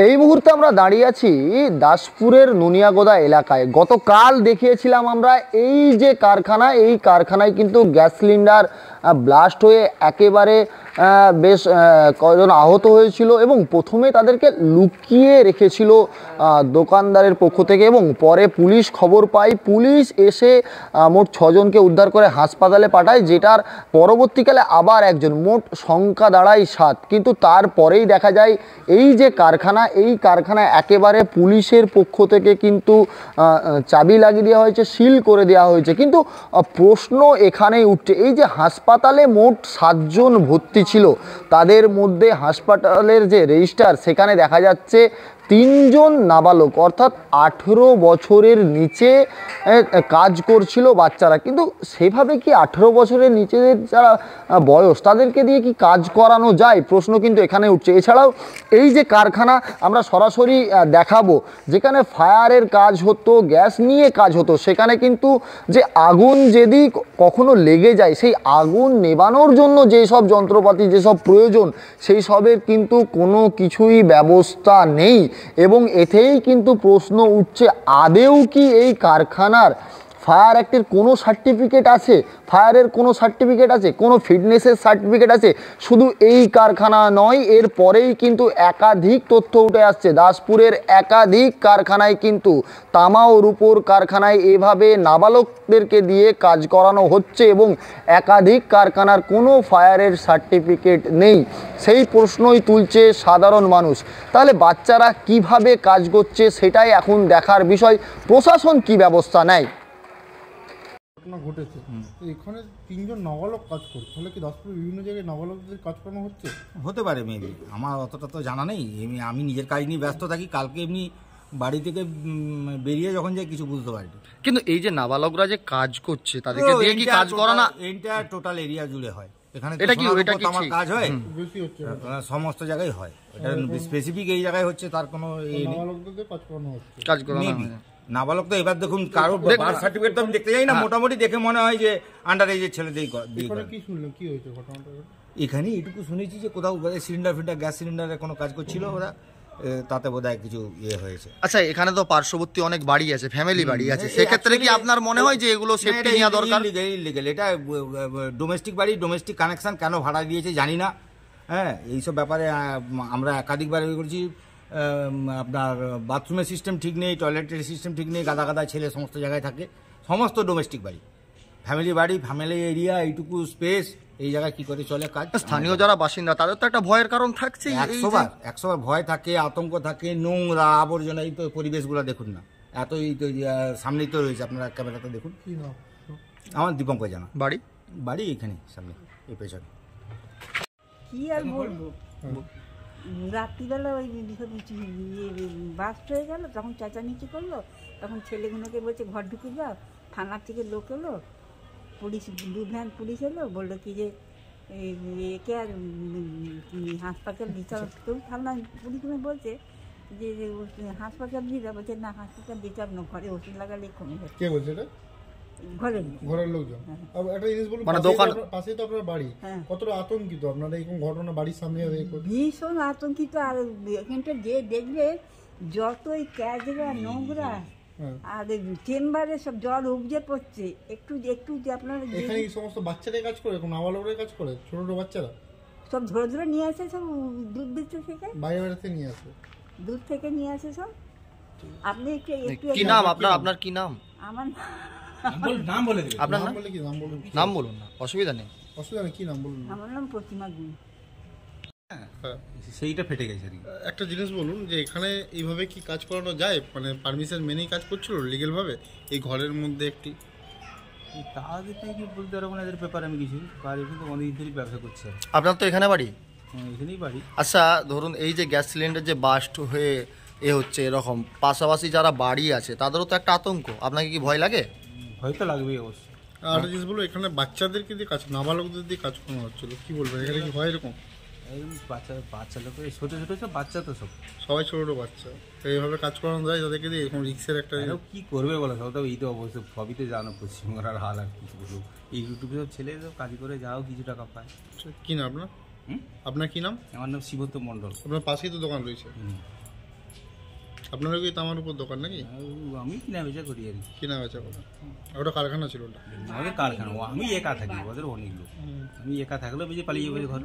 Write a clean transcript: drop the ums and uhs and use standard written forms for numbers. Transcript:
এই মুহূর্তে আমরা দাঁড়িয়ে আছি দাসপুরের নুনিয়াগোদা এলাকায়। গতকাল দেখিয়েছিলাম আমরা এই যে কারখানা, এই কারখানায় কিন্তু গ্যাস সিলিন্ডার ব্লাস্ট হয়ে একেবারে বেশ কয়েকজন আহত হয়েছিল এবং প্রথমে তাদেরকে লুকিয়ে রেখেছিল দোকানদারের পক্ষ থেকে এবং পরে পুলিশ খবর পায়। পুলিশ এসে মোট 6 জনকে উদ্ধার করে হাসপাতালে পাঠায়, যেটার পরবর্তীকালে আবার একজন, মোট সংখ্যা দাঁড়ায় 7। কিন্তু তারপরেই দেখা যায় এই যে কারখানা, এই কারখানায় একেবারে পুলিশের পক্ষ থেকে কিন্তু চাবি লাগিয়ে দেওয়া হয়েছে, সিল করে দেওয়া হয়েছে। কিন্তু প্রশ্ন এখানেই উঠছে, এই যে হাসপাতালে মোট 7 জন ভর্তি ছিল, তাদের মধ্যে হাসপাতালের যে রেজিস্টার সেখানে দেখা যাচ্ছে 3 জন নাবালক, অর্থাৎ 18 বছরের নিচে কাজ করছিল বাচ্চারা। কিন্তু সেভাবে কি 18 বছরের নিচেদের যারা বয়স, তাদেরকে দিয়ে কি কাজ করানো যায়? প্রশ্ন কিন্তু এখানে উঠছে। এছাড়াও এই যে কারখানা আমরা সরাসরি দেখাবো, যেখানে ফায়ারের কাজ হতো, গ্যাস নিয়ে কাজ হতো, সেখানে কিন্তু যে আগুন যদি কখনো লেগে যায়, সেই আগুন নেভানোর জন্য যেসব যন্ত্রপাতি, যেসব প্রয়োজন, সেই সবের কিন্তু কোনো কিছুই ব্যবস্থা নেই। এবং এতেই কিন্তু প্রশ্ন উঠছে, আদেও কি এই কারখানার ফায়ার অ্যাক্টের কোনো সার্টিফিকেট আছে? ফায়ারের কোনো সার্টিফিকেট আছে? কোনো ফিটনেসের সার্টিফিকেট আছে? শুধু এই কারখানা নয়, এর পরেই কিন্তু একাধিক তথ্য উঠে আসছে। দাসপুরের একাধিক কারখানায় কিন্তু, তামা ও রূপোর কারখানায় এভাবে নাবালকদেরকে দিয়ে কাজ করানো হচ্ছে এবং একাধিক কারখানার কোনো ফায়ারের সার্টিফিকেট নেই। সেই প্রশ্নই তুলছে সাধারণ মানুষ। তাহলে বাচ্চারা কিভাবে কাজ করছে সেটাই এখন দেখার বিষয়, প্রশাসন কি ব্যবস্থা নেয়। ঘটনা ঘটেছে, এখানে 3 জন নাবালক কাজ করছে, তাহলে কি দাসপুরের বিভিন্ন জায়গায় নাবালকদের কাজ করানো হচ্ছে? হতে পারে, মেবি, আমার অতটা তো জানা নেই। আমি নিজের কাজ নিয়ে ব্যস্ত থাকি। কালকে এমনি বাড়ি থেকে বেরিয়ে যখন যাই কিছু বুঝতে পারি। কিন্তু এই যে নাবালকরা যে কাজ করছে, তাদেরকে দিয়ে কি কাজ করানো? এন্টায়ার টোটাল এরিয়া জুড়ে হয়। এখানে এটা কি আমার কাজ হয়, বেশি হচ্ছে সমস্ত জায়গায় হয়। এটা স্পেসিফিক এই জায়গায় হচ্ছে তার কোনো নাবালকদের কাজ করানো হচ্ছে। কাজ করানো নাবালক তো এবার দেখুন, কারো বার্থ সার্টিফিকেট তো আমি দেখতে যাই না, মোটামুটি দেখে মনে হয় যে আন্ডার এজের ছেলেদের। কি শুনলেন, কি হয়েছে ঘটনাটা? এখানে এইটুকু শুনেছি যে কোথাও সিলিন্ডার গ্যাস সিলিন্ডারের কোনো কাজ করছিল ওরা, তাতে বোধহয় কিছু ইয়ে হয়েছে। আচ্ছা, এখানে তো পার্শ্ববর্তী অনেক বাড়ি আছে, ফ্যামিলি বাড়ি আছে, সেক্ষেত্রে কি আপনার মনে হয় যে এগুলো সেফটি নেওয়া দরকার? ইলিগাল, এটা ডোমেস্টিক বাড়ি, ডোমেস্টিক কানেকশন, কেন ভাড়া দিয়েছে জানি না। হ্যাঁ, এইসব ব্যাপারে আমরা একাধিকবার করেছি। আপনার বাথরুমের সিস্টেম ঠিক নেই, টয়লেটের সিস্টেম ঠিক নেই, গাদা গাদা ছেলে সমস্ত জায়গায় থাকে। সমস্ত ডোমেস্টিক বাড়ি, ফ্যামিলি ফ্যামিলি এরিয়া, এইটুকু স্পেস, এই জায়গায় কি করে চলে কাজ? স্থানীয় যারা বাসিন্দা, তাদের তো একটা ভয়ের কারণ থাকছে। 100 বার ভয় থাকে, আতঙ্ক থাকে, নোংরা আবর্জনা, এই তো পরিবেশগুলো দেখুন না, এতই তো সামনেই তো রয়েছে, আপনারা ক্যামেরাতে দেখুন। কি নাম? আমার দীপঙ্কর জানা। বাড়ি এখানে সামনে, এই পেছনে। কি আর বলবো, রাত্রিবেলা ওই বাস্ট হয়ে গেল, তখন চেঁচামেচি করলো, তখন ছেলেগুলোকে বলছে ঘর ঢুকে যাও। থানার থেকে লোক এলো, পুলিশ 2 ভ্যান পুলিশ এলো, বললো কি যে একে আর হাসপাতাল দিতে হবে। কেউ থানা পুলিশগুলো বলছে যে হাসপাতাল দিয়ে যাবো, বলছে না হাসপাতাল দিতে হবে না, ঘরে ওষুধ লাগালে কমে যাবে। কে বলছে এটা? ঘরের লোকজন। একটা জিনিস বলুন, পাশে তো আপনার বাড়ি, কতটা আতঙ্কিত আপনারা এরকম ঘটনা বাড়ির সামনে? ভীষণ আতঙ্কিত। আর এখানটা যে দেখবে যতই ক্যাজরা নোংরা, আর চেম্বারে সব জল উপজে পড়ছে। একটু যে আপনার এখানে সমস্ত বাচ্চাদের কাজ করে, এখন নাবালকরা কাজ করে, ছোট ছোট বাচ্চারা সব ধরে নিয়ে আসে, সব দুধ দিচ্ছে থেকে, বাইরে থেকে নিয়ে আসে, দুধ থেকে নিয়ে আসে সব। আপনি একটু কি নাম আপনার? কি নাম? আমার নাম বলে দিন। আপনার নাম বলে কি? নাম বলুন না, অসুবিধা নেই। কি নাম বলুন? আমার নাম প্রতিমা গুণ। সেইটা ফেটে গেছে। একটা জিনিস বলুন, যে এখানে এইভাবে কি কাজ করানো যায়? মানে পারমিশন মেনেই কাজ করছিল লিগ্যাল ভাবে এই ঘরের মধ্যে একটি? তাদের কি বলতে পারবো না, এদের ব্যাপারে আমি কিছু। বাড়ি কিন্তু অনেক দিনই ব্যবসা করছে। আপনার তো এখানে বাড়ি? এখানেই বাড়ি। আচ্ছা, ধরুন এই যে গ্যাস সিলিন্ডার যে বাস্ট হয়ে হচ্ছে, এরকম পাশাপাশি যারা বাড়ি আছে তাদেরও তো একটা আতঙ্ক। আপনাকে কি ভয় লাগে? ভয় তো লাগবেই অবশ্যই। আর জিনিস বলো, এখানে বাচ্চাদেরকে দিয়ে কাজ, নাবালকদের দিয়ে কাজ করানো হচ্ছিল, কি বলবেন? এখানে কি হয় এরকম? বাচ্চা লোক, ছোট সব বাচ্চা, তো সবাই ছোট ছোট বাচ্চা, এভাবে কাজ করানো যায় তাদেরকে দিয়ে? এরকম রিক্সের একটা কি করবে বলো, সব তো এই তো অবশ্যই সবই তো জানো পশ্চিমবঙ্গের হাল। আর কিছু বলবো, এই ইউটিউবে সব ছেলে সব কাজ করে যাও, কিছু টাকা পায়। কি নাম আপনার? আপনার কি নাম? আমার নাম শিবন্ত মণ্ডল। আপনার পাশেই তো দোকান রয়েছে। আপনারা কি তামার উপর দোকান নাকি? আমি কিনা বেচা করি আর কি। কিনা বেচা করেন? ওটা কারখানা ছিল ওটা? আমাদের কারখানা, আমি একা থাকি, ওদের অনেক লোক, আমি একা থাকলেও বেশি পালিয়ে যাবে ঘর।